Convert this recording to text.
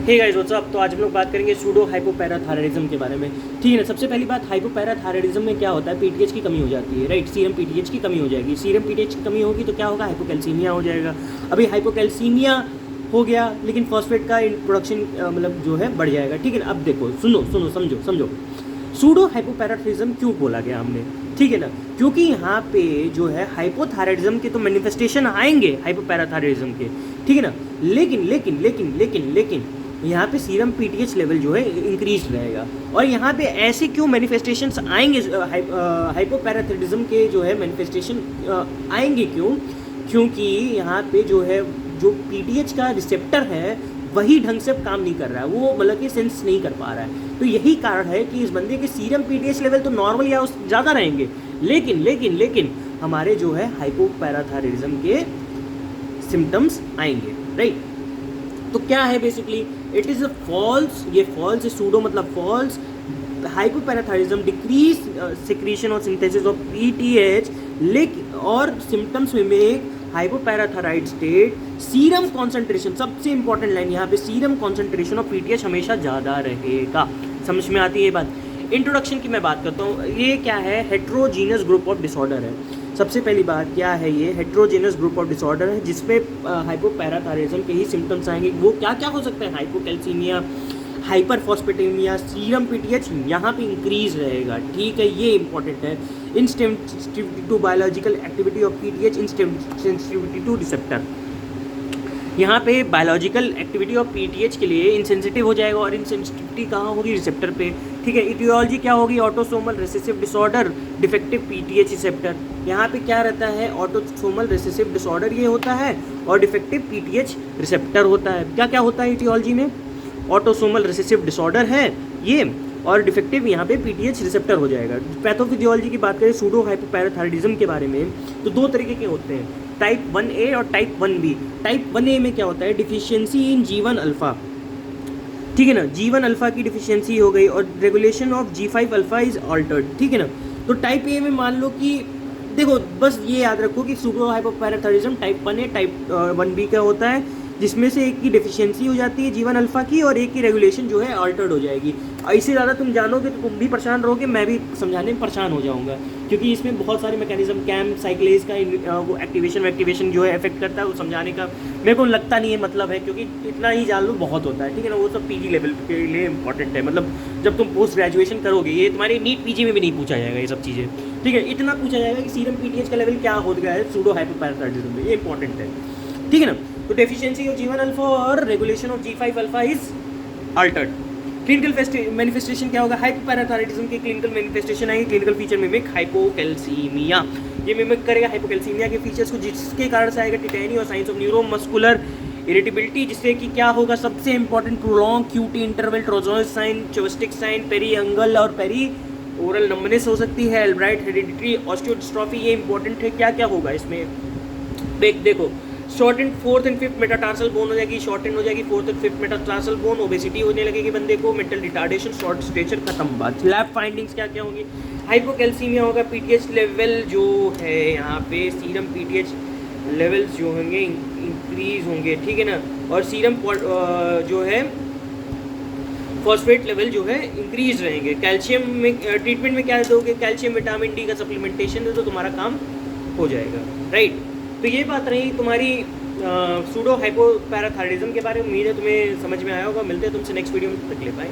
Hey guys what's up. तो आज हम लोग बात करेंगे सूडो हाइपोपैराथायराइडिज्म के बारे में। ठीक है ना। सबसे पहली बात, हाइपोपैराथायराइडिज्म में क्या होता है, पीटीएच की कमी हो जाती है, राइट। सीरम पीटीएच की कमी हो जाएगी। सीरम पीटीएच की कमी होगी तो क्या होगा, हाइपोकैल्सीमिया हो जाएगा। अभी हाइपोकैल्सीमिया हो गया लेकिन फॉस्फेट का प्रोडक्शन मतलब जो है बढ़ जाएगा। ठीक है ना। अब देखो, सुनो सुनो समझो समझो, सूडो हाइपोपैराथायराइडिज्म क्यों बोला गया हमने, ठीक है ना। क्योंकि यहाँ पे जो है हाइपोथायराइडिज्म के तो मैनिफेस्टेशन आएंगे हाइपोपैराथायराइडिज्म के, ठीक है ना। लेकिन लेकिन लेकिन लेकिन लेकिन यहाँ पे सीरम पीटीएच लेवल जो है इंक्रीज रहेगा। और यहाँ पे ऐसे क्यों मैनिफेस्टेशंस आएंगे हाइपोपैराथायराइडिज्म के जो है मैनिफेस्टेशन आएंगे, क्यों? क्योंकि यहाँ पे जो है जो पीटीएच का रिसेप्टर है वही ढंग से काम नहीं कर रहा है, वो मतलब कि सेंस नहीं कर पा रहा है। तो यही कारण है कि इस बंदे के सीरम पीटीएच लेवल तो नॉर्मल या ज़्यादा रहेंगे, लेकिन लेकिन लेकिन हमारे जो है हाइपोपैराथायराइडिज्म के सिम्टम्स आएंगे, राइट। तो क्या है basically, it is a false, ये फॉल्स है, सूडो मतलब फॉल्स। हाइपोपैराथायराइडिज्म डिक्रीज सिक्रीशन और सिंथेसिस ऑफ पीटीएच, लेकिन और सिम्टम्स में एक हाइपोपैराथायराइड स्टेट, सीरम कॉन्सेंट्रेशन, सबसे इंपॉर्टेंट लाइन यहाँ पे, सीरम कॉन्सेंट्रेशन ऑफ पीटीएच हमेशा ज़्यादा रहेगा। समझ में आती है ये बात। इंट्रोडक्शन की मैं बात करता हूँ, ये क्या है, हेट्रोजीनियस ग्रुप ऑफ डिसऑर्डर है। सबसे पहली बात क्या है, ये हेट्रोजीनियस ग्रुप ऑफ डिसऑर्डर है जिसमें हाइपोपैराथायराइडिज्म के ही सिम्टम्स आएंगे। वो क्या क्या हो सकते हैं, हाइपोकैल्सीमिया, हाइपरफॉस्फेटेमिया, सीरम पीटीएच यहाँ पे इंक्रीज रहेगा, ठीक है, ये इंपॉर्टेंट है। Insensitivity to biological activity of PTH, insensitivity to receptor, यहाँ पे बायोलॉजिकल एक्टिविटी ऑफ पीटीएच के लिए इनसेंसिटिव हो जाएगा। और इनसेंसिटिविटी कहाँ होगी, रिसेप्टर पे, ठीक है। इटियोलॉजी क्या होगी, autosomal recessive disorder, defective PTH receptor. यहाँ पे क्या रहता है, ऑटोसोमल रिसेसिव डिसऑर्डर ये होता है और डिफेक्टिव पीटीएच रिसेप्टर होता है। क्या क्या होता है इटियोलॉजी में, ऑटोसोमल रिसेसिव डिसऑर्डर है ये, और डिफेक्टिव यहाँ पे पीटीएच रिसेप्टर हो जाएगा। पैथोफिजियोलॉजी की बात करें सूडो हाइपोपैराथायराइडिज्म के बारे में, तो दो तरीके के होते हैं, टाइप 1A और टाइप 1B। टाइप 1A में क्या होता है, डिफिशियंसी इन G1 अल्फा, ठीक है ना, G1 अल्फा की डिफिशियंसी हो गई और regulation of G5 alpha is altered, ठीक है ना। तो टाइप ए में मान लो कि देखो, बस ये याद रखो कि pseudo हाइपोपैराथायराइडिज्म type 1A type 1B का होता है, जिसमें से एक की डेफिशिएंसी हो जाती है G1 अल्फा की और एक की रेगुलेशन जो है अल्टर्ड हो जाएगी। इससे ज़्यादा तुम जानोगे तो तुम भी परेशान रहोगे, मैं भी समझाने में परेशान हो जाऊंगा, क्योंकि इसमें बहुत सारे मैकेनिज्म, कैम साइक्लेज का वो एक्टिवेशन जो है इफेक्ट करता है, वो समझाने का मेरे को लगता नहीं है मतलब है, क्योंकि इतना ही जान लो बहुत होता है, ठीक है ना। वो सब पीजी लेवल के लिए इंपॉर्टेंट है, मतलब जब तुम पोस्ट ग्रेजुएशन करोगे, ये तुम्हारे नीट पीजी में भी नहीं पूछा जाएगा ये सब चीज़ें, ठीक है। इतना पूछा जाएगा कि सीरम पीटीएच का लेवल क्या हो गया है सूडो हाइपोपैराथायराइडिज्म में, ये इंपॉर्टेंट है, ठीक है ना। तो डेफिशिएंसी ऑफ G1 अल्फा और regulation of G5 alpha is Altered. Clinical manifestation क्या होगा, हाइपोपैराथायराइडिज्म के क्लिनिकल मैनिफेस्टेशन आएंगे। क्लिनिकल फीचर मिमिक हाइपोकैल्सीमिया, ये मिमिक करेगा हाइपोकैल्सीमिया के फीचर्स को, जिसके कारण से आएगा टिटेनी और साइंस ऑफ न्यूरोमस्कुलर इरिटेबिलिटी, जिससे कि क्या होगा, सबसे important prolong QT interval Trousseau's sign, Chvostek's sign, peri angle और पेरी ओरल नंबनेस हो सकती है, एल्ब्राइट हेरिडिटरी ऑस्टियोडिस्ट्रॉफी, ये इंपॉर्टेंट है। क्या क्या होगा इसमें, देखो, short and fourth and fifth metatarsal bone हो जाएगी, शॉर्ट एंड हो जाएगी fourth and fifth metatarsal bone, obesity होने लगेगी बंदे को, मेंटल रिटार्डेशन, शॉर्ट स्टेचर, खत्म बात। लैब फाइंडिंग्स क्या क्या होंगी, हाइपोकैल्सीमिया होगा, पीटीएच लेवल जो है यहाँ पे, सीरम पीटीएच लेवल्स जो होंगे इंक्रीज होंगे, ठीक है ना। और सीरम जो है फॉस्फेट लेवल जो है इंक्रीज रहेंगे। कैल्शियम में ट्रीटमेंट में क्या दोगे, कैल्शियम विटामिन डी का सप्लीमेंटेशन दे तो तुम्हारा काम हो जाएगा, राइट। तो ये बात रही तुम्हारी सूडो हाइपोपैराथायराइडिज्म के बारे में। उम्मीद है तुम्हें समझ में आया होगा। मिलते हैं तुमसे नेक्स्ट वीडियो में, तक ले बाय।